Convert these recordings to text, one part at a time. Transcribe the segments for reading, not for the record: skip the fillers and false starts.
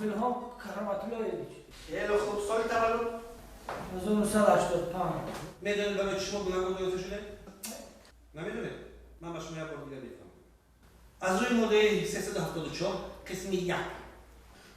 فیلم کراماتولای خیلی خوب. سال تولد 1980 tamam. میدونید برای شما گوناگون درست شده؟ نمیدونید؟ من به شما یک بار دیگه میگم. از روی ماده 374 قسم 1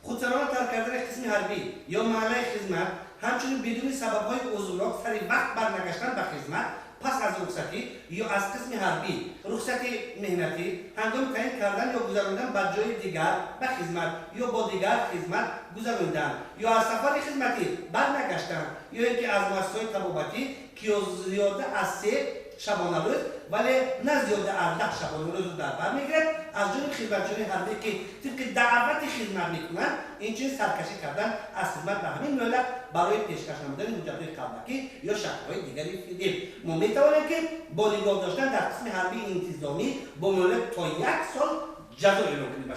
خودسرانه ترک کردن قسم حربی یا محله خدمت همچنین بدون سبب‌های عذرناک سر وقت برنگشتن به خدمت پس از رخصتی یا از قسم حربی رخصتی مهنتی هنگام تعیین کردن یا گذراندن به جای دیگر به خدمت یا با دیگر خدمت گذراندن یا از سفر خدمتی برنگشتن یا اینکه از مؤسسه‌های طبابتی که زیاده از 3 شبانه روز ولی نه زیاده از 10 شبانه روز در بر میگیرد از جانب خدمتچیان حربی که طبق دعوت خدمت میکنند اینچنین سرکشی کردن از خدمت به همین ملت برای پیشکش نمودن حجت‌های قبلکی یا شکل‌های دیگری فیدیم ما میتوانیم که با نگاه داشتن در قسم حربی انتظامی با ملت تا 1 سال جزا اعلام کنیم به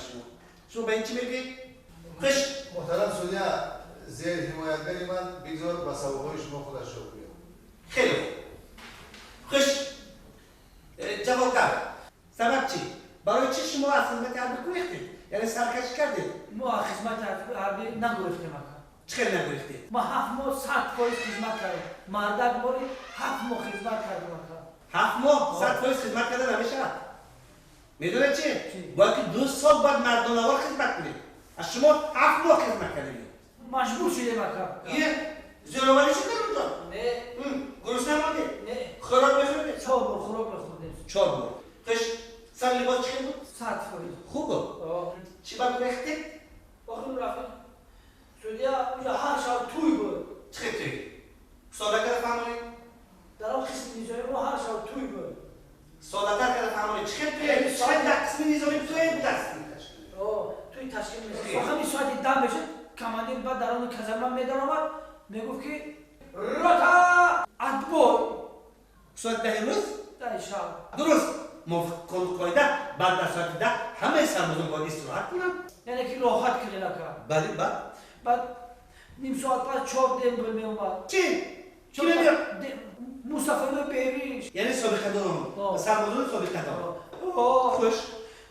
شما به این چی میگی؟ خوش محترم سودیا زیر حمایتگری من بگذار به سوابق‌های شما خودش رو بگویم. خیلی خوش جوابگر سبب چی؟ برای چی شما از خدمت حربی گریختید؟ یعنی سرکشی کردید؟ ما خدمت حربی نگرفتیم اکا. چه نگریختید؟ ما 7 ماه 100% خدمت کردیم. مردک باری 7 ماه خدمت کردیم اکا. 7 ماه 100% خدمت کردن نمیشه؟ میدونه چی؟ چی؟ باید که 2 سال بعد مردانوار خدمت کنید. از شما 7 ماه خدمت کردید. مجبور شدیم اکا. یه زیراوری شده اونجا؟ نه. گرسنه ماندی؟ نه. خوراک بخورید؟ 4 بار خوراک بخوردیم. 4 بار. خوش سر لباس چی بود؟ 100%. خوب بود. چی باید گریختید؟ بخون رفتیم. سودیا اونجا هر شب توی بود. چه توی؟ سادگه رو فهمونید؟ در اون قسم نیزایی ما هر شب توی بود. سادتر کرده فهمونید چه توی؟ چه در قسم نیزایی توی بود است؟ توی تشکیل میشه. آخه می ساعتی دم بشه کماندیر بعد در اون کزرمن میدان آمد میگفت که روتا ادبور ساعت 10 روز؟ در شب. درست. قاعده بعد در ساعت 10 همه سربازان باید استراحت کنن. یعنی که راحت کنه لکه. بله بعد نیم ساعت بعد چاپ دیم بل می اومد. چی؟ چی میگم؟ مصطفی بیریش. یعنی سابقه دارم. سربازان سابقه دارم. خوش.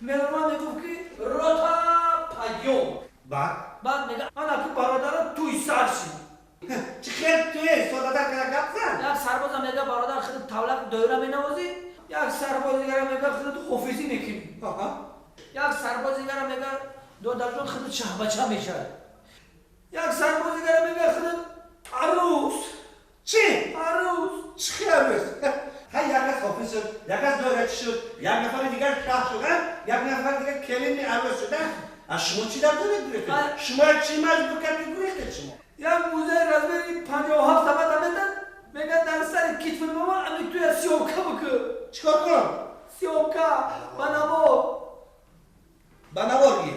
میرمان میگفت که روتا پیوم. بعد میگه انا که برادر توی سرشی. چی خیلی توی سادتر کرده گپ زن؟ یک سرباز هم میگه برادر خود تولق دایره می نوازی. یک سرباز دیگر هم میگه خود حافظی میکنی. یک سرباز دیگر هم میگه دو درجون خود شهبچه میشه. یک سرباز دیگر هم میگه خود عروس. چی؟ عروس. چی عروس؟ های یک از حافظ شد، یک از دایره شد، یک نفر دیگر شاه شدن، یک نفر دیگر کلیم عروس شدن. از شما چی در دارید گریختید؟ شما چی مجبور کردید گریختید شما؟ یک موزه رزبری 57 سمت میدن میگه در سر کتف مامان امی توی سیومکا بکن. چیکار کنم؟ سیومکا بنوار. بنوار گیر؟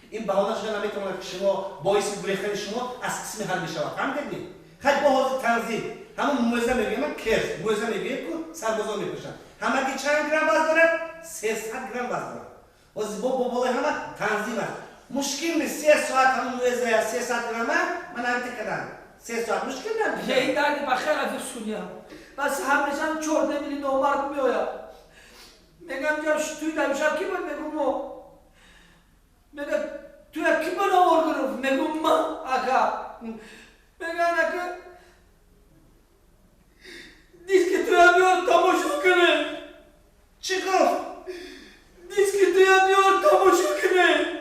این بهانه شده نمیتواند که شما باعث گریختن شما از قسم حربی شود. فهمیدید؟ خیلی با حاضر تنظیم همون موزه میگه من کرد موزه میگه که سربازان میکشن همه که چند گرم وزن دارد 300 گرم وزن دارد و با بالای همه تنظیم است مشکل نیست 3 ساعت همون موزه 300 گرمه من هم کردم 3 ساعت مشکل نمیشه این دردی بخیر افیق سونیم بس همیشه هم 14 میلی نامرد میآید میگم جا توی دمیشم کی باید میگم ما میگه توی کی بنوار گرفت میگم من اکا میگن اکا دیسک توی میاد تماشا کنه چی گفت؟ دیسک توی میاد تماشا کنه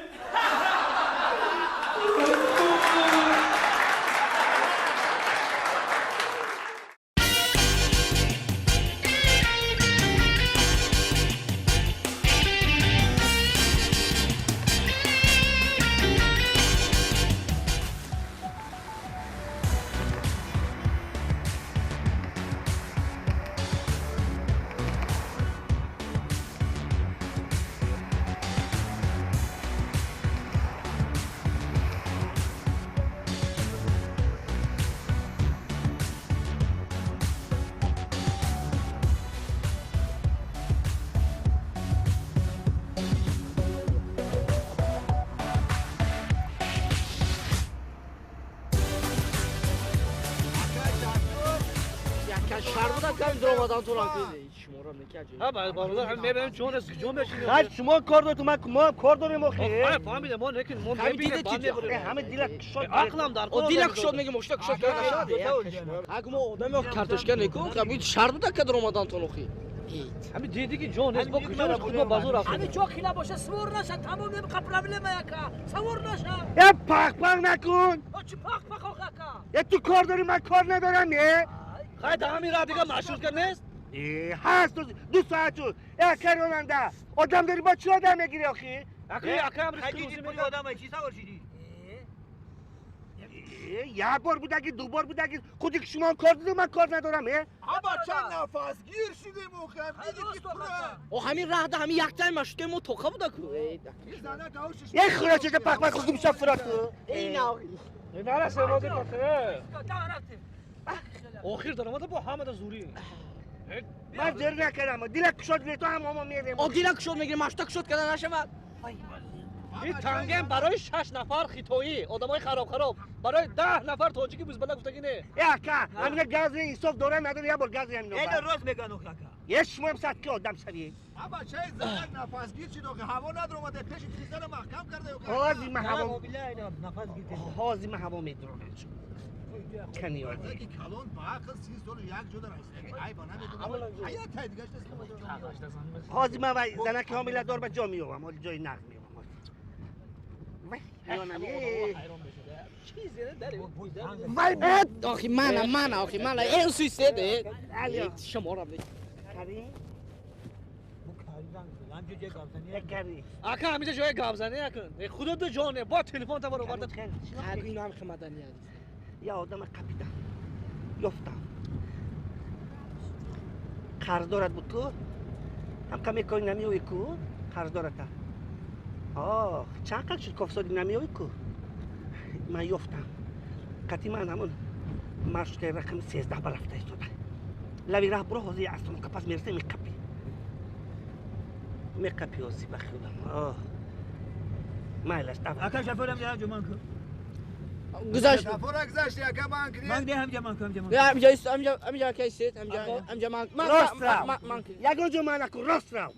که شهر بودن که درآمدان تو راه شما را میکردی ها برادر هم میبرم جون بشین خاطر شما کار دارید ما هم کار داریم آخه آره فهمیدم ما نکن ما نبینه همه دیلک شد عقلم در او دیلک شد میگه مشتاق شد اگه ما آدم کارتشکن نکو که شهر بودن که درآمدان تو نخی همین دیدی که جون است با کجا خود با بازار رفت همین چوکی نباشه سوار نشه تمام نمیخواد پرابلم یکا سوار نشه یه پاک نکن چی پاک پاک آقا یه تو کار داری من کار ندارم نه خیلی همین را دیگه مشروط کن نیست هست دو ساعت شد یه کروننده آدم داری با چی آدم میگیری آخی اکی امروز تو روزی میگه یک بار بود اگه دو بار بود اگه خودی که شما کار دارید من کار ندارم اما چند نفس گیر شدیم مخم دیدید که تو او همین راه ده همین یک تایم مشته مو توخه بوده کو زنه گوشش یه خورا چیز پاک خودم شفرات کو این آقی نه سواد کته آخر درآمد با حامد زوری من زر نکردم دیلک شد تو هم میریم او دیلک شد میگه مشتاق شد که نشود این تنگم برای 6 نفر خیتویی آدمای خراب برای 10 نفر تاجیکی بزبله گفتگینه یا که همین گاز اینصاف دوره نداره یه بار گاز همین روز میگن او کاکا یه شما هم صد که آدم شوی اما چه زنه نفس گیر شد که هوا نداره اومده پیش تیزن محکم کرده حاضی من هوا نفس گیرته حاضی من هوا میدرم کنی آدی که کلون با عقل 30 سال یک جدا رسید ای با نمیدونم حیات های دیگه است حاضی من زنه که حامله دار به جا میوم ولی جای نقل میوم وای بد آخی من آخی من این سویسته شما را بده کاری کاری اکا همیشه جای گام زنی نکن خدا دو جانه با تلفن تا برو برد هر اینو هم خمدنی هست یا آدم قپیدم یفتم قرض دارد بود تو هم کمی کاری نمیوی کو قرض دارد آه چند قد شد کافسادی نمیوی کو من یفتم قطی من همون مرشد رقم 13 برفته ایستاده لبی راه برو حوزه اصلا که پس میرسه میقپی حوزی بخیلم آه مایلش دفعه اکا شفرم یا جمان کن گذاشت شفورا گذاشت یا کمان کنی من ده هم جمان کنم یا امجا کیست امجا من راست رو من یگان جو من اکن راست رو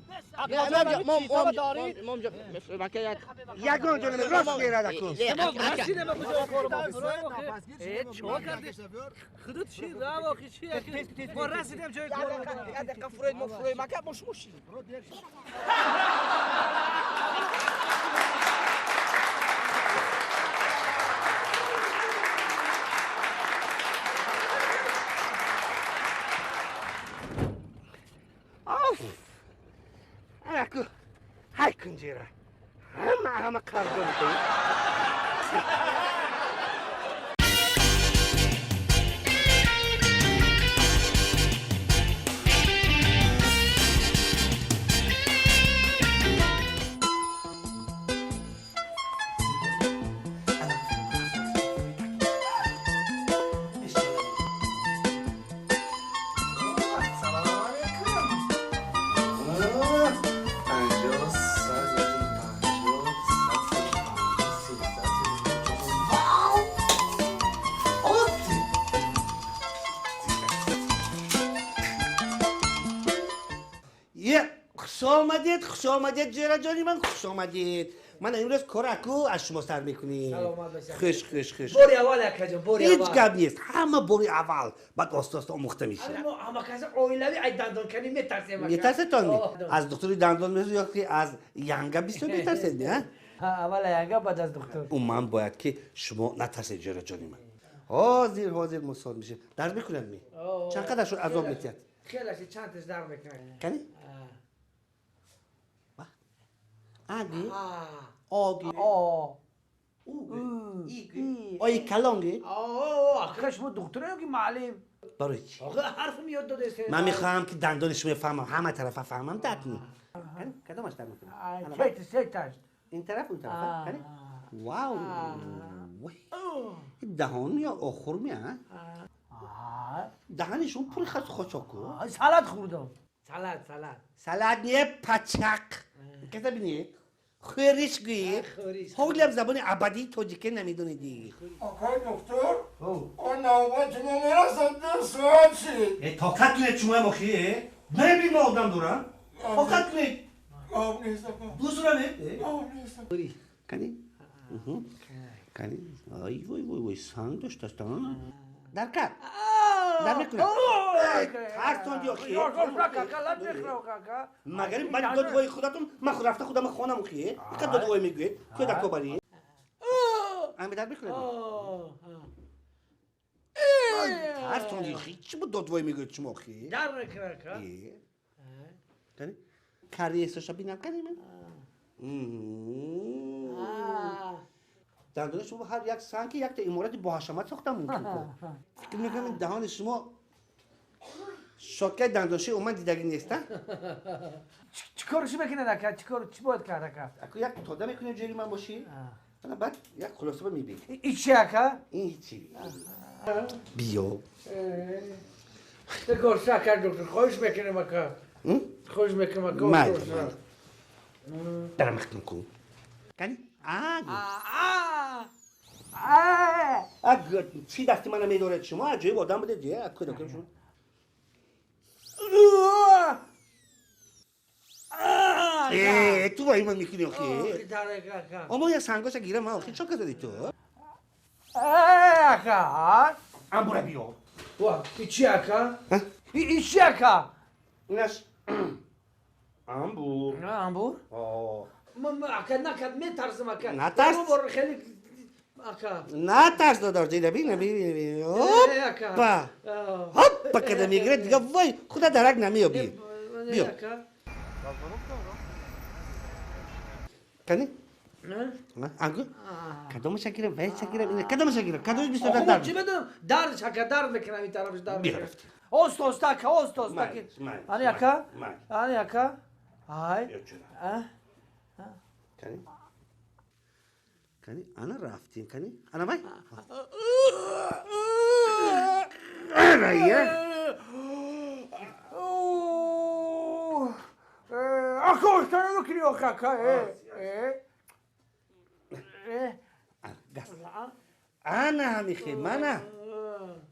یگان جو نمی راست میرد اکن چه کردی خودت چی را واقعی چی ما رسیدیم جای کار فروید مکه مشموشی اکو های کنجیره همه کار دارد خوش آمدید جیرا جانی من خوش آمدید من امروز کارکو از شما سر میکنیم خوش بوری اول اکا جان بوری هیچ اول گپ نیست همه بوری اول بعد آستاستا آموخته میشه اما کسی اویلوی ای دندان کنی میترسیم میترستان از دکتری دندان میزو یا که از ینگا بیستو میترسید نه اول ینگا بعد از دکتر اون من باید که شما نترسید جیرا جانی من حاضر مسال میشه درد میکنم می چند قدر شد عذاب میتید خیلی چند تاش در میکنه کنی آگی آگی آی کلانگی آخرش ما دکتره یا که معلم برای چی آخه حرف میاد داده است من میخوام که دندانش میفهمم همه طرف فهمم درد می کدامش درد میکنه سیتش این طرف اون طرف کنی واو دهان یا آخر می دهانشون پوری خاص خوشاکو سالاد خوردم سالاد نیه پچک کسا بینید خوریش گویی حولم زبان ابدی توجیکه نمیدونیدی آقای دکتر اون نوبتونه میرسم 2 ساعت شد. طاقت کنید شما هم آخیه نبین ما آدم دورم طاقت کنید آب نیستم. بزرانه آب نیستم. کنی؟ کنی؟ آی وای وای وای سنگ داشت ها؟ در کار در میکنه هر تون دیو خیه مگر این بعد دو دوای خودتون من خود رفته خودم خونم خیه که دو دوای میگوید که در کوباری هم در میکنه هر تون دیو خیه چی بود دو دوای میگوید شما خیه در میکنه کنی؟ کاری استاشا بینم کنی من دندان شما هر یک سنگ یک تا امارت با حشمت ساختم ممکن فکر میکنم این دهان شما شاکه دندانشوی اومد دیدگی نیستن چی کارشی بکنه نکرد؟ چی باید کرد نکرد؟ اکو یک توده میکنه جیری من باشی حالا بعد یک خلاصه با میبینی این چی اکا؟ این چی؟ بیا ده گرسه کرد دکتر خوش میکنه مکا خوش میکنه مکا گرسه درم اختم کن کنی؟ اگر چی دستی من میدارد شما عجیب آدم بده دیگه اکو دکتر شما تو با این من میکنی آخی اما یه سنگاش گیرم من آخی چون که دادی تو؟ اکا ام برو بیا این چی اکا؟ این چی اکا؟ اینش امبور امبور؟ اکا نکد میترسم اکا نترس؟ خیلی اکا نه ترس ندار دیده بین هوپا هوپا که میگیره دیگه وای خدا درک نمیابی بیا کنی؟ انگو؟ کدومش گیرم وای گیرم اینه کدومش گیرم کدومش بیست در چی بدونم درد چکه درد میکنم این طرفش درد بیا میکنم رفتی اوست اکا آنی اکا آنی اکا های کنی؟ کنی؟ انا رفتیم کنی؟ انا بای؟ انا یه؟ اکا استانه میکنی اکا انا همیخی منم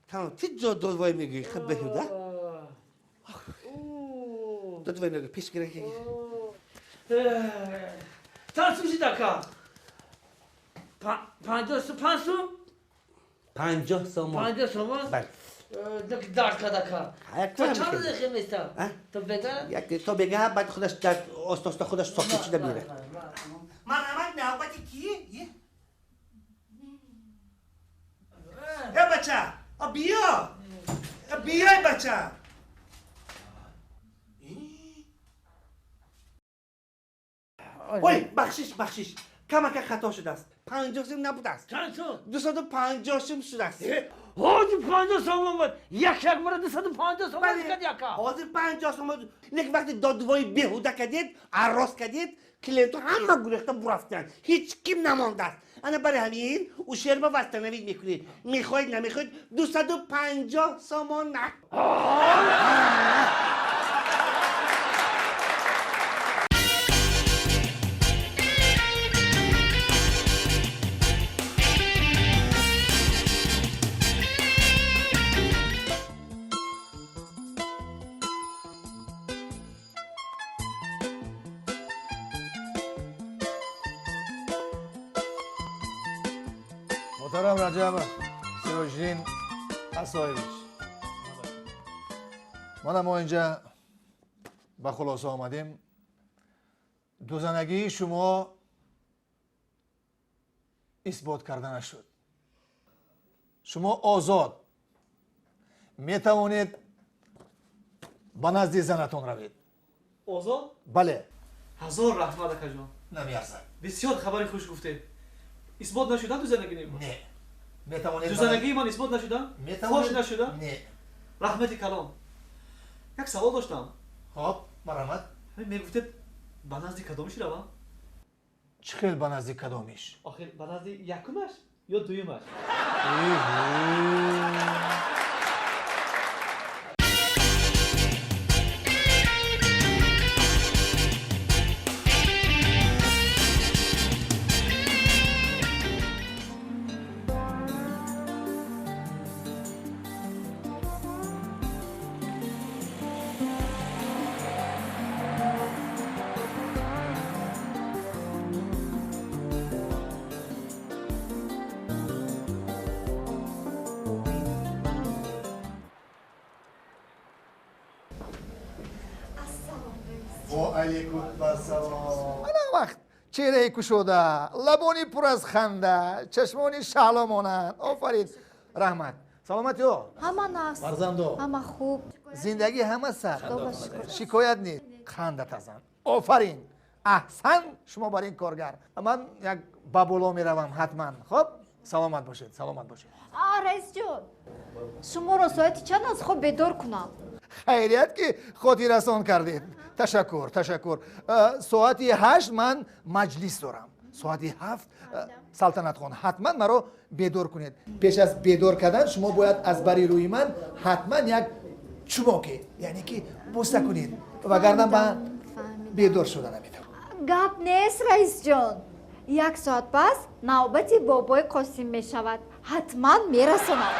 تمام تی دو وای میگی خب بهوده دو وای میگی پیش گیره که چند میشید اکا؟ 50 سو؟ 50 سومان 50 سومان؟ بله درد کد اکا تو چند دقیقه میستم؟ تو بگم؟ یک تو بگه بعد خودش در آستا خودش ساکت شده میره من نوبتی کیه؟ یا بچه بیا بیای بچه وای بخشش کمک خطا شده است 50 سوم نبوده است چند سو؟ 250 سوم شده است حاجی 50 سومان بود یک مورد 250 سومان کد یکا حاضر 50 سوم یک وقتی دادوای بیهوده کردید عراس کردید کلیتو همه گریخته برفتن هیچ کیم نمانده است انا برای همین او شعر با وستنوید میکنید میخواید نمیخواید 250 سومان نه محترم رجب سیروژین اسایریش ما اینجا به خلاصه آمدیم دوزنگی شما اثبات کرده نشد شما آزاد می توانید به نزد زنتون روید آزاد؟ بله هزار رحمت اکا جان نمیارزد بسیار خبری خوش گفته اثبات نشدن تو زندگی نیست نه می توانید تو زندگی من اثبات نشدن فاش نشدن نه رحمت کلام یک سوال داشتم خب مرحمت همین میگفتید به نزد کدامش روم چه خیلی به نزدیک کدامیش آخر به نزد یکمش یا دویمش و علیکم السلام. آن وقت چهره کشوده، لبانی پر از خنده، چشمانی شعله مانند. آفرین. رحمت. سلامتی ها. همه ناس فرزندو. همه خوب زندگی همه سر. خدا شکر. شکایت نیست. خنده تزن. آفرین. احسن شما بر این کارگر. من یک بابولو می روم حتما. خب سلامت باشید. سلامت باشید. رئیس جون شما رو ساعت چند از خواب بیدار کنم؟ خیریت که خاطر رسان کردید. تشکر تشکر. ساعت 8 من مجلس دارم. ساعت 7 سلطنت خان حتما مرا بیدار کنید. پیش از بیدار کردن شما باید از بری روی من حتما یک چوباکی یعنی که بوسه کنید وگرنه من بیدار شده نمیتونم. گپ نیست رئیس جون. 1 ساعت پس نوبت بابای قاسم می شود. حتما می رسونم.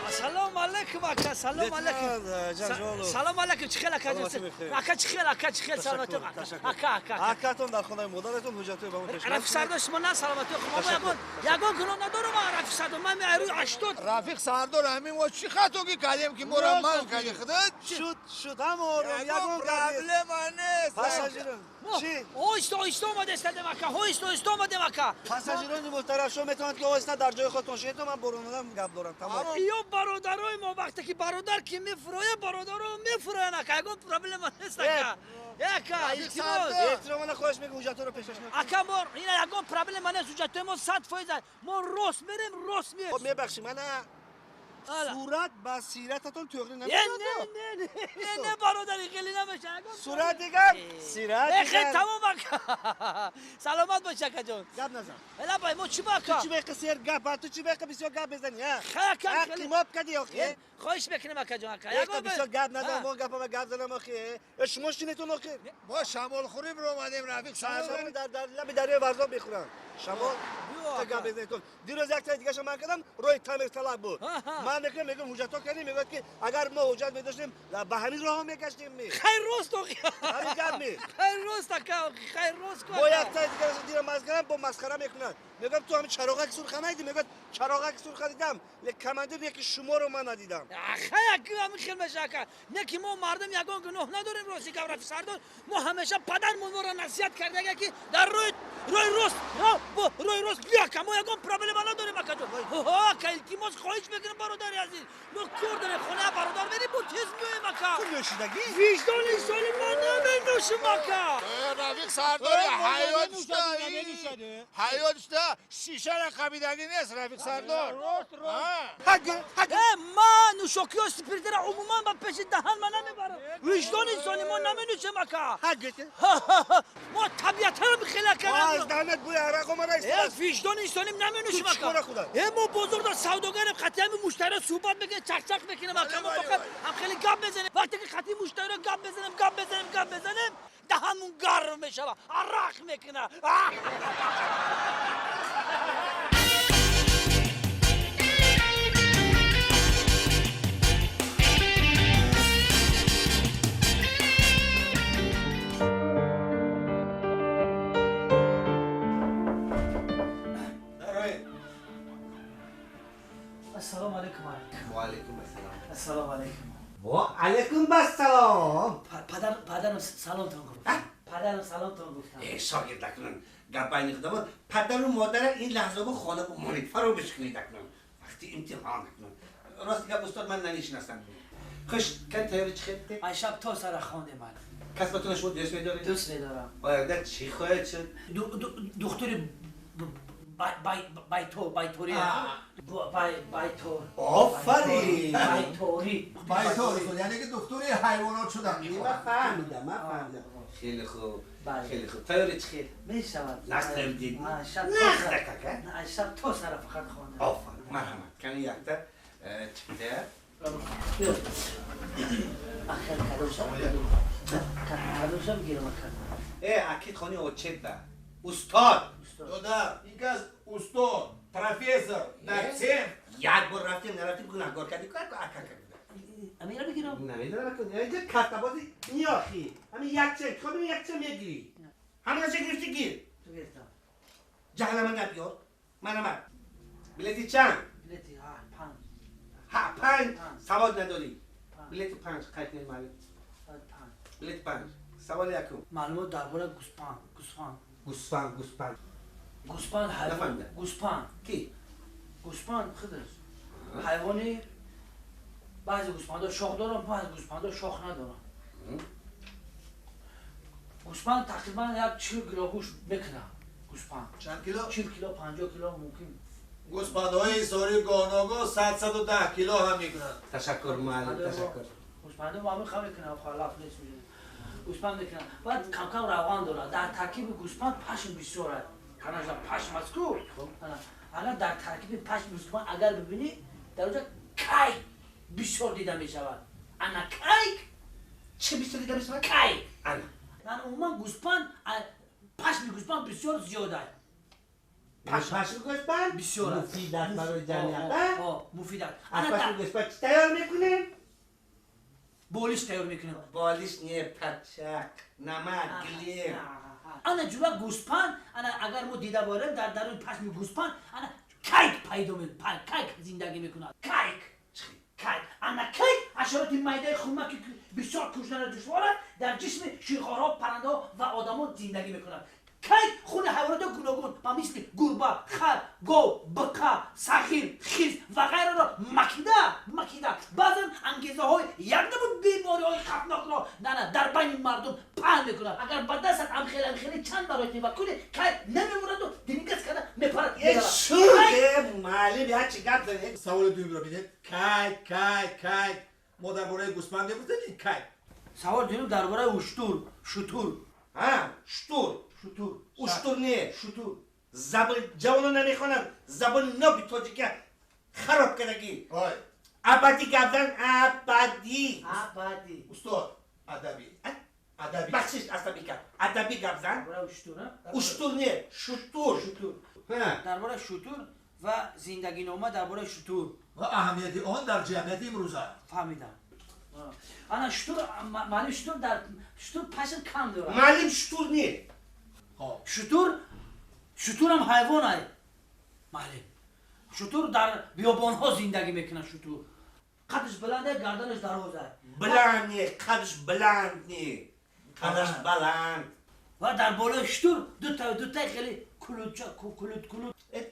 سلام علیکم اکا سلام علیکم سلام علیکم چی خیلی اکا چی خیلی سلامتی اکا اکاتون در خونه مادرتون حجتوی به ما پیش رفیق سردار شما نه سلامتی خب یگان گناه ندارم رفیق سردار من میروی 80 رفیق سردار همین ما چی خطوگی کردیم که مرا من کردی خودت؟ شد همون یگان پرابلم نیست. پاساژیران چی؟ اویستا اومده استدم اکا اویستا اومده اکا پاساژیران محترم شما میتونید که وایسن در جای خودتون شید من برونم گپ دارم تمام یا برادرای ما وقتی که برادر کی میفروє برادرو میفروє اکا یگان پرابلم نیست اکا اکا احترام من خواهش میگم حجت رو پیشش نکن اکا ما این یگان پرابلم نیست حجت ما 100% ما راست میریم راست میریم خب میبخشی من صورت با سیرتتون توغری نه نمیشه نه برادری خیلی نمیشه صورت دیگر سیرت خیلی دیگر تمام اکا سلامت باش اکا جون گپ نزن الا بای ما چی باکا چی به قصیر گپ تو چی به بسیار گپ بزنی ها خیلی خیلی ماب کردی آخه خواهش میکنم اکا جون اکا یک بسیار گپ نزن ما گپ ما گپ زدم آخه شما شینتون آخه ما شمال خوری برو اومدیم رفیق سردار. در لب دریا ورزا بخورن شما گپ بزنید دیروز یک تا دیگه شما کردم روی تعمیر طلب بود من میگم حجت کردیم میگه که اگر ما حجت می‌داشتیم به همین راه میگشتیم خیر راست همین گپ می خیر راست اکا خیر راست با یک تا دیگه دیر مسخره با مسخره میکنن میگم تو همین چراغک سرخ ندیدی میگه چراغک سرخ دیدم لیکن کماندر یکی شما رو من ندیدم خیلی همین خیلی مشکل نه که ما مردم یگان گناه نداریم راستی که رفیق سردار ما همیشه پدرمون رو نصیحت کرده که در روی راست بیا که ما یگان پرابلم نداریم اکا جون ها که التماس خواهش میکنم برادر عزیز ما کور داریم خونه برادر بریم با چیز میایم اکا تو نوشیدگی وجدان انسانی ما نمی‌نوشیم اکا رفیق سردار حیاتش ده شیشه را خمیدگی نیست رفیق سردار. من نوشاکی و سپریت را عموما با پیش دهن من نمیبرم وجدان انسانی ما نمی‌نوشیم اکا ما طبیعتا رو بخیله کردم از دهنت بوی عرق ما را وجدان انسانی نمی‌نوشیم تو چیکار اکا خدا ما بزرگ صوداگرم خطی همین مشتری صحبت بگه چک بکنیم اکا ما فقط هم خیلی گپ بزنیم وقتی که خطی مشتری رو گپ بزنیم دهنمون گرم میشه عرق میکنه السلام علیکم و علیکم السلام. السلام علیکم و علیکم السلام. پدرم سلامتون گفت پدرم سلامتون گفتم شاگرد نکنن گپ بین خودمون پدر و مادر این لحظه با خانه با مانید فراموش کنید نکنن وقتی امتحان نکنن راست گپ استاد من نمیشناسم خوش کن تیاری چی خیلی شب تا سر خانه من کس با تو شما دوست میداری؟ دوست ندارم باید چی خواهد شد؟ دختر بایتوری بایتور آفرین بایتوری بایتوری یعنی که دکتری حیوانات شدم من فهمیدم خیلی خوب خیلی خوب تایرت خیلی میشود نقل دیدی؟ شب نه شب تو سر فقط خواندم آفرین مرحمت کنی یکتا چیده آخر کدوشم گیرم اکید خانی اوچت استاد دادر این که از استاد پروفسور دکتر یک بار رفتیم نرفتیم گناهگار کردی کار که اکا کردی امیرا بگیرم نمیدونم که اینجا کتابازی نیاخی همین یک چه خب یک چه میگیری همین چه گرفتی گیر تو گرفتم جهنم نبیار من بلیتی چند بلیتی پنج 5 سواد نداری بلیت 5 قید نمیاری بلیت 5 سوال یکم معلومات درباره گوسفند نفهمیدم. گوسفند کی گوسفند خودش حیوانی بعضی گوسفندا شاخ دارن بعضی گوسفندا شاخ ندارن گوسفند تقریبا یک 40 کیلو گوشت میکنه گوسفند چند کیلو؟ 40 کیلو 50 کیلو ممکن گوسفندهای ساری گاناگا 110 کیلو هم میکنن. تشکر معلم تشکر گوسفند ما همه خیلی کنه خلاف نیست میشه گوسفند میکنه بعد کم کم روان داره در ترکیب گوسفند پشم بسیار است کناجا پشم است کو الان در ترکیب پشم گوسفند اگر ببینی در اونجا کیک بسیار دیده میشود انا کیک چه بیشتر دیده میشود؟ کیک انا یعنی عموما گوسفند پشم گوسفند بسیار زیاده پشم گوسفند بسیار است. مفید است برای جمعیت مفید است از انا پشم گوسفند چی تیار میکنیم؟ بولیش تیار میکنیم بالیش نیه پچک نمک گلیم انا جلو گوسفند انا اگر ما دیده باریم در درون پشم گوسفند انا کیک پیدا می کیک زندگی میکنه کیک انا کیک حشرات معده خونک که بسیار کشتن دشوار است در جسم شیرخوارها پرنده و آدمان زندگی میکنند کیک خون حیوانات گوناگون و مثل گربه خر گاو بقه سخیر خیز و غیره را مکیده بعضا انگیزه های یک نمود بیماری های خطرناک را در بین مردم پهن میکنند اگر به دستت امخیلی چند برای نگاه کنی کیک نمیموند و دینگز کرده میپرد یه شوره معلم یا چی گپ داره؟ سوال دوم رو بینید کیک ما درباره گوسفند بپرسید کیک سوال دیدم درباره شتور ها اشتور نیه زبان جوانو نمیخونم زبان نو بی تاجیکه خراب کردگی آی ابدی گفتن ابدی استاد ادبی بخشش عصبی کرد ادبی گفتن درباره شتور اشتور نیه شطور درباره شتور و زندگی نامه درباره شتور و اهمیت آن در جمعیت امروزه فهمیدم انا شتور معلوم شتور پشم کم داره معلم شطور نیه شتور هم حیوان است معلم شتور در بیابان ها زندگی میکنه شتور قدش بلنده گردنش دراز است بلند نیه قدش بلند نیه قدش بلند و در بالای شتور دو تا خیلی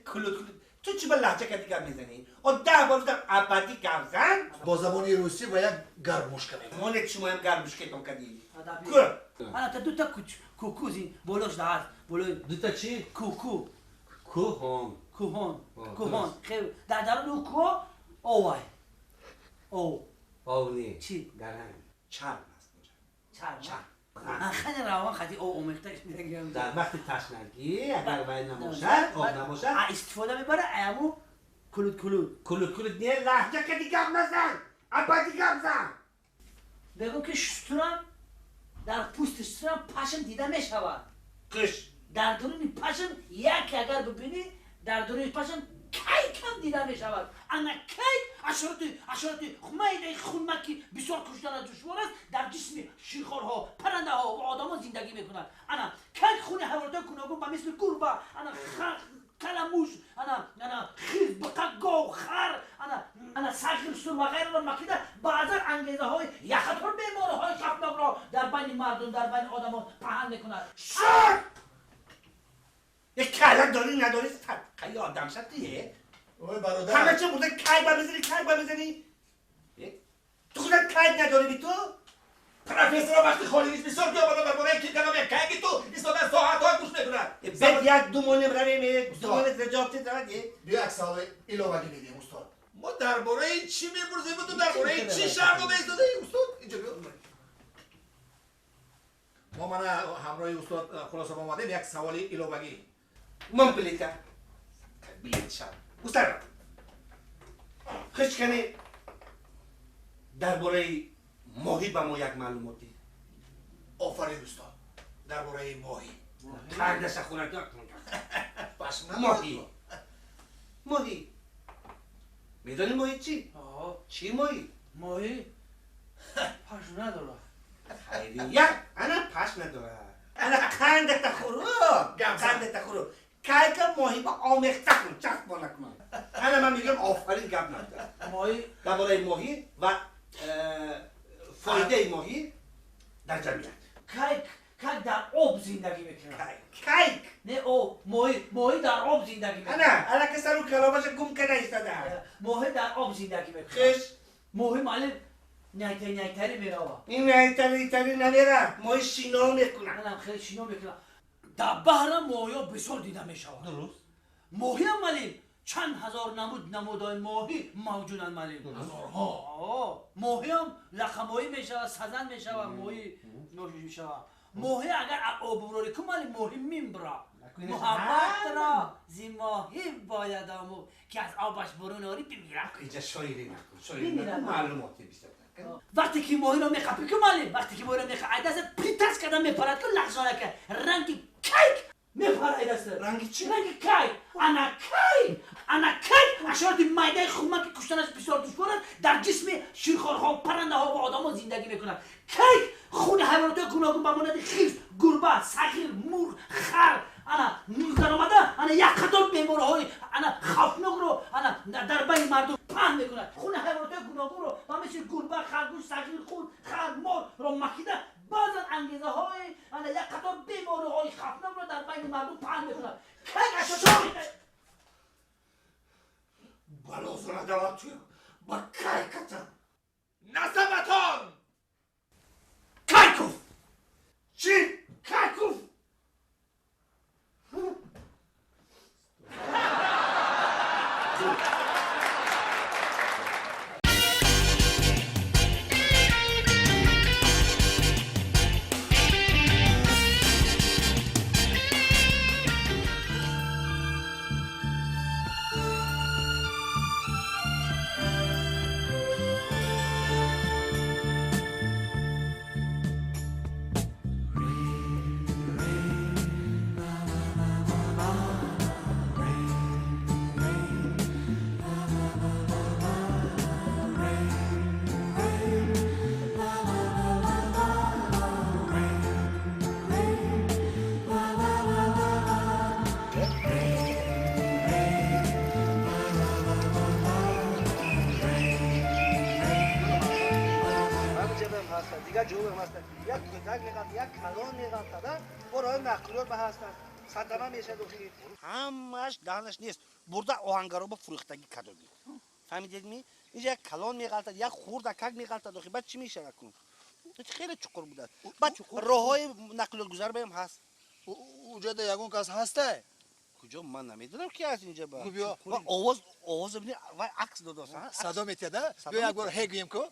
کلوت تو چی به لحجه که دیگر میزنی؟ و 10 بار بودم ابدی گفتن با زبان روسی و یک گرموش کنیم مونه چی مهم گرمش کتون کردی انا تا دو تا کوکو زین بالاش هست بالای دوتا چی؟ کوکو کوهان کوهان خیلی در درون اون کوه اوه آونی چی؟ درن چرم هست چرم خیلی روان خیلی اومخته میگم در وقت تشنگی اگر وای نباشد آب نباشد استفاده میبره ایمو کلوت نیه لحجه که دیگر نزن ابدی گفتن بگم که شتورم در پوست شتورم پشم دیده میشود قش در درون پشم یک اگر ببینی در درون پشم کیک هم دیده میشود انا کیک اشارت معده خونکی بسیار کشتن دشوار است در جسم شیرخوارها پرنده ها و آدمان زندگی میکنند انا کیک خون حیوانات گوناگون و مثل گربه انا کلموش انا خیز بقه گاو خر انا سخیر سور و غیره را مکیده بعضا انگیزه های یخطور بیماری های خطرناک را در بین مردم در بین آدمان پهن میکند شد یک کلک داری نداری خیلی آدم شدیه اوه برادر همه چه بوده کی با میزنی تو خودت کی نداری بی تو پروفسور وقتی خالیش بسیار بیا بالا درباره کی کلام یک که تو ایستادن ساعت‌ها گوش میکنن. بعد یک دومونم رویم دومونت رجابتی دادی بیا یک سال ایلوگی میدیم استاد. ما درباره چی میپرسیم تو درباره چی شرط رو ایستاده استاد اینجا بیا. ما من همراه استاد خلاصه آمدیم یک سوال ایلوگی. من بلیتا بلیت شب استاد خش کنی درباره ماهی با ما یک معلوماتی آفرین استاد. درباره ماهی. کردش خونه دار پس ماهی میدونی ماهی چی؟ چی ماهی؟ ماهی پش نداره. خیریه انا پاش نداره انا قندت خورو قندت خورو که ماهی با آمیخته کن چست با نکن انا من میگم آفرین گپ نداره ماهی درباره ماهی و فایده ماهی در جمعیت کیک در آب زندگی میکنه. کیک نه او ماهی در آب زندگی میکنه. انا که سرو کلاباش گم کنه ایستاده ماهی در آب زندگی میکنه. خش ماهی معلم نیتری میره آبا. این ایتری نمیره ماهی شینا میکنه منم خیلی شینا میکنم. در بحر ماهی ها بسیار دیده میشود. درست. ماهی هم معلم چند هزار نمودهای ماهی موجودن معلم. هزارها. ماهی هم لخماهی میشود، سزن میشود، ماهی میشود. ماهی اگر آب براری که معلم ماهی میمبره. محبت را زی ماهی باید آمو که از آبش برون آری بمیره. اینجا شایری نکن شایری نکن معلوماتی بیشتر وقتی که ماهی رو میخواه که معلم وقتی که ماهی رو میخواه ایدست پریتس کردن میپرد که لحظانه که رنگ کیک میپرد ایدست رنگ چی؟ رنگ کیک انا کیک اشارت مایده خومه که کشتنش بسیار دشوار در جسم شیرخوارها پرنده ها و آدم ها زندگی میکنن. کیک خون حیوانات گوناگون بماند خیز گربه صغیر مور خر انا در آمده انا یک قطار بیماره های انا خوفناک رو انا در بین مردم پهن میکنه. خون حیوانات گوناگون رو و مثل گربه خرگوش صغیر خون خر مار رو مکیده بعضا انگیزه های انا یک قطار بیماره های خوفناک رو در بین مردم پهن میکنه. کیک اشارت بالا سر دوات توی با کیکتا نسبتان. کیکوف چی؟ کیکوف دیگه جواب هست یک کتک میگم یک کلان میگم تا برای نقلیات به هستن صدمه میشه دوخی همش دانش نیست برده آهنگرا با فروختگی کدومی فهمیدید می اینجا یک کلان میغلطه یک خورده کک میغلطه دوخی بعد چی میشه نکن خیلی چقور بوده بعد راههای نقل و گذر بهم هست اونجا ده یگون کس هسته کجا من نمیدونم کی هست اینجا با بیا آواز ببین و عکس داد صدا میتیده صدا بیا یک بار میتیده. هی گویم کو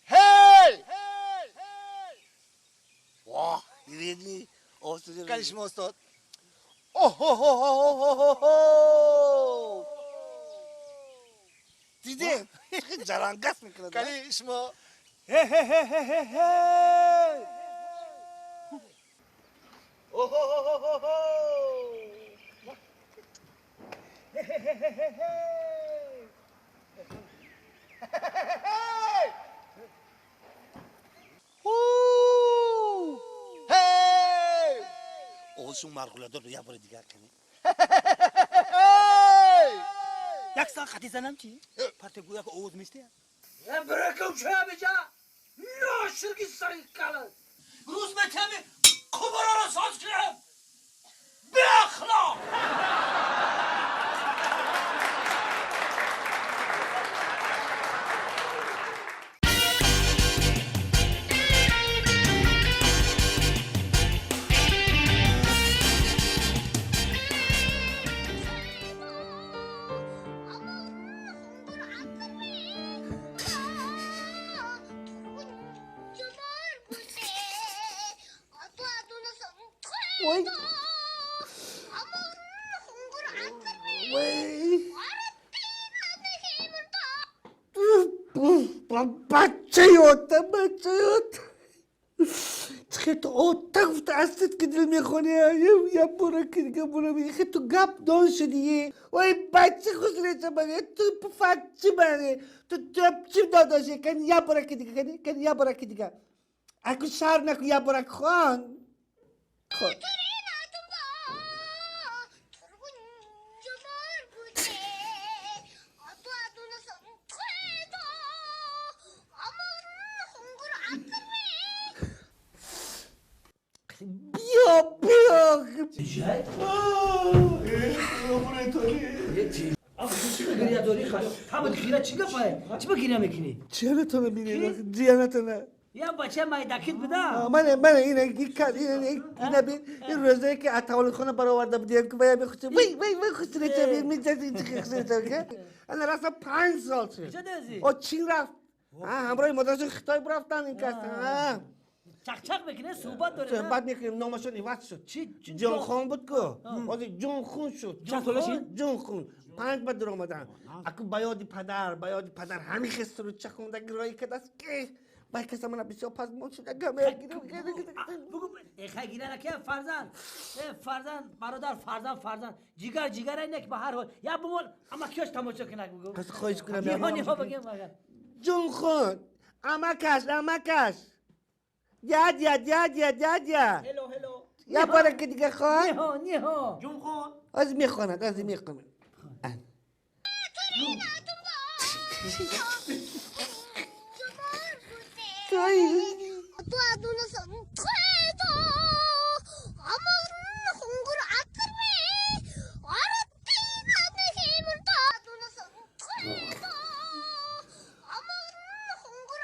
هی واه دیدی آواز کلیش ما استاد دیدی جرانگست میکنه کلیش ما اوزشون مرغوله دار رو یه بار دیگر کنی یک سال خطی زنم چی؟ پرت گویا که اوز میسته برکم چه بجا ناشرگی سری کلن روز به تمی کبرا رو ساز کرم به اخلاق وای بچه یادم خیلی تو آتف دستت که دل میخونه یه برو که دیگه برو خیلی تو گپ دان شدیه وای بچه خسره بگه تو فچه بگه تو چی داداشه کن یه برو که دیگه کن یه برو که دیگه اکو شر نکو یه برو خان خود بیا جای گریه داری خواهد همه خیره چی گفته؟ چی با گریه میکنی؟ چرا تو نبینی؟ جیانتو نه یا بچه مایدکیت بده من اینه بین این روزایی که اتاول خونه برآورده بودیم که باید بخوشم وی خوشتره چه میزد این چه خوشتره چه که انا رفتم 5 سال شد کجا دازی؟ او چین رفت همراه مدرسه خطای برفتن این کس چق میکنه صحبت داره نه؟ بعد میکنیم نامشون ایوات شد چی؟ جون خون بود که وقتی جون خون شد جون خون 5 بعد در آمدن اکو بیادی پدر همین خسته رو چه خونده گرایی که دست که باید کسی من بسیار پس مون شده گمه بگو خیلی گیره نکه فرزند برادر فرزند جیگر اینه که به هر حال یا بمول اما کیاش تماشا کنک بگو کسی خواهش کنم نیها بگیم مگر جون خون امکش یاد هلو یا باره که دیگه خواهد نیها جون خون از میخواند تو ادونه سم خیدا امر خنگر اکرمی آرتی نمیمون تو ادونه سم خیدا امر خنگر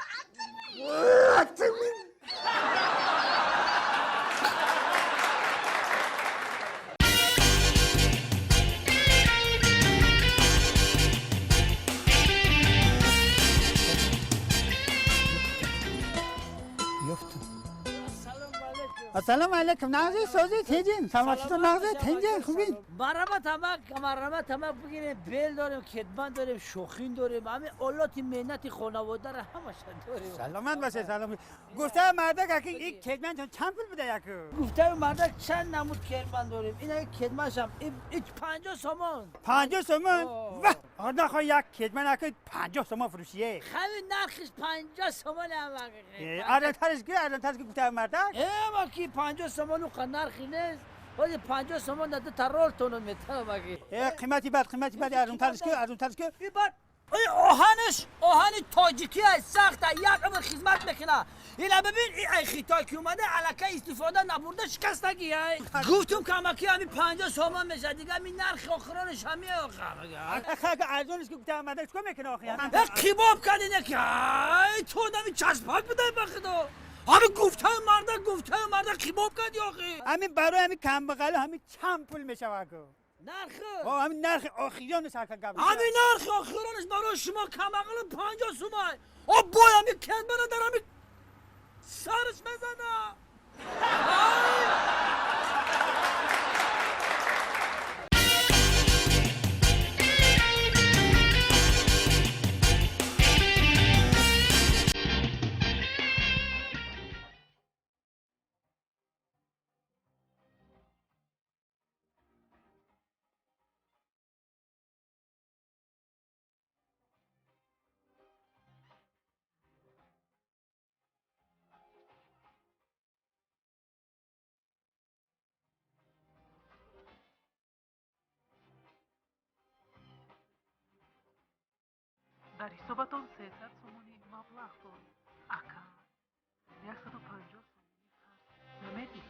اکرمی السلام علیکم نازی سوزی تیجین سلامتی نازی تیجین خوبین مرمه تمک بگیریم بیل داریم کدبان داریم شوخین داریم همه اولاتی مهنتی خانواده را همش داریم سلامت باشه سلام گفته مرده که این کدمن چند پول بده یکو گفته مرده چند نمود کدبان داریم اینا کدمانش هم این 50 سومان 50 سومان واه آردا خواهی یک کدمن اکو 50 سومان فروشیه خیلی نرخش 50 سومان هم آردا ترش که گفته مرده ما کی 50 سومانو نرخی نیست ولی 50 سومان داده ترور تونو میتونه بگی قیمتی بعد از اون ترش که این بعد آهن تاجیکی هست سخته یک عمر خدمت میکنه اینا ببین این خیتای که اومده علکه استفاده نبورده شکستگی گفتم که اما که همین 50 سومان میشه دیگه همین نرخ آخرانش همین اخه ارزونش که گفته مرده چکو میکنه آخی کباب کردینه که تو نمی چسبات بده بخدا همین گفته مرده کباب کردی آخی همین برای همین کم بغل همین چند پول میشه واکو نرخ همین نرخ آخریانش هر که همین نرخ آخرانش برای شما کم بغل 50 سومان بای همین کدبانه در همین سرش بزنه در حسابتان 300 سومانی مبلغ دارید اکا 150 سومانی نمیدید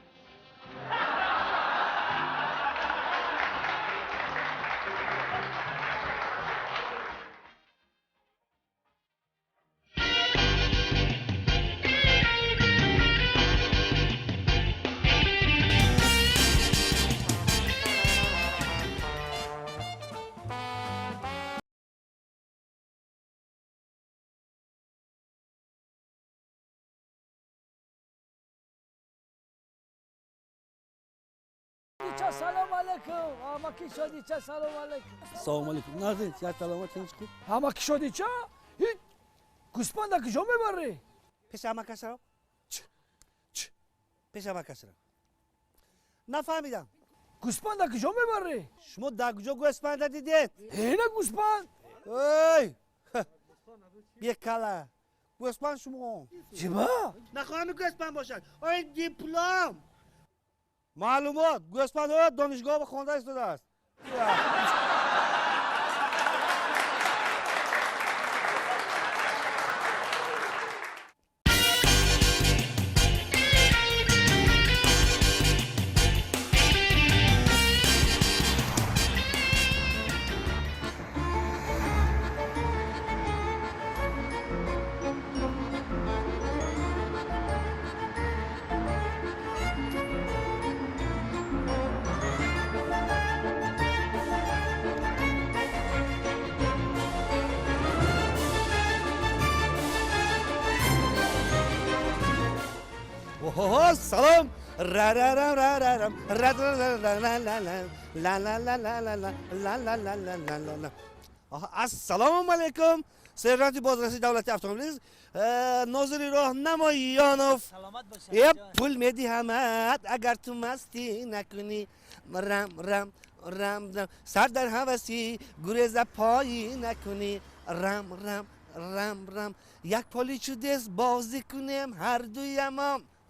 دیچه سلام علیکم. اما کی شدی چه سلام علیکم. Assalomu alaykum. Nazdin, ya salomat tinchku. اما کی شدی چه؟ هیچ گوسپند کجا میبری؟ پیش همه کسرم پیش همه کسرم نفهمیدم گوسپند کجا میبری؟ شما در کجا گوسپند دیدید؟ اینه گوسپند. اوی بیا کلا گوسپند شما چیما؟ نخواهم گوسپند باشد آی دیپلم معلومات گوسپند ها دانشگاه به خونده ایستاده است اوه سلام را را را را را را را را لا لا لا لا لا لا لا لا لا لا لا لا لا لا السلام علیکم سرجانت بازرسی دولتی اتومبیل ناظری راهنمایانов یه پول میدی همت اگر تو مستی نکنی رم رم رم رم سر در هوسی گریز پایی نکنی رم رم رم رم یک پالیچو دست بازی کنیم هر دویم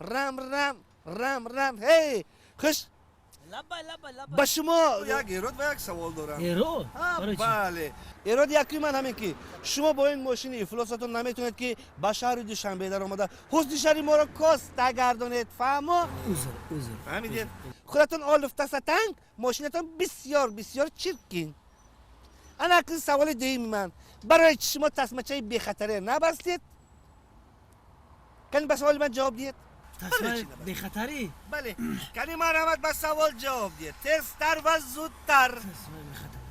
رم رم رم رم هی خوش با شما یک ایراد و یک سوال دارم ایراد؟ بله ایراد یکی من همین که شما با این ماشین افلاساتون نمیتونید که به شهر دوشنبه در آمده حسن شهری ما را کاسته گردانید فهمو؟ Uzr. فهمیدید خودتون آلفته ستنگ ماشینتون بسیار بسیار چرکین انا اکنون سوال دیم من برای شما تسمچه بی خطره نبستید؟ کنی به سوال من جواب دید؟ Tasma bexatari. بله کنی مرحمت به سوال جواب دید تستر و زودتر Tasma bexatari.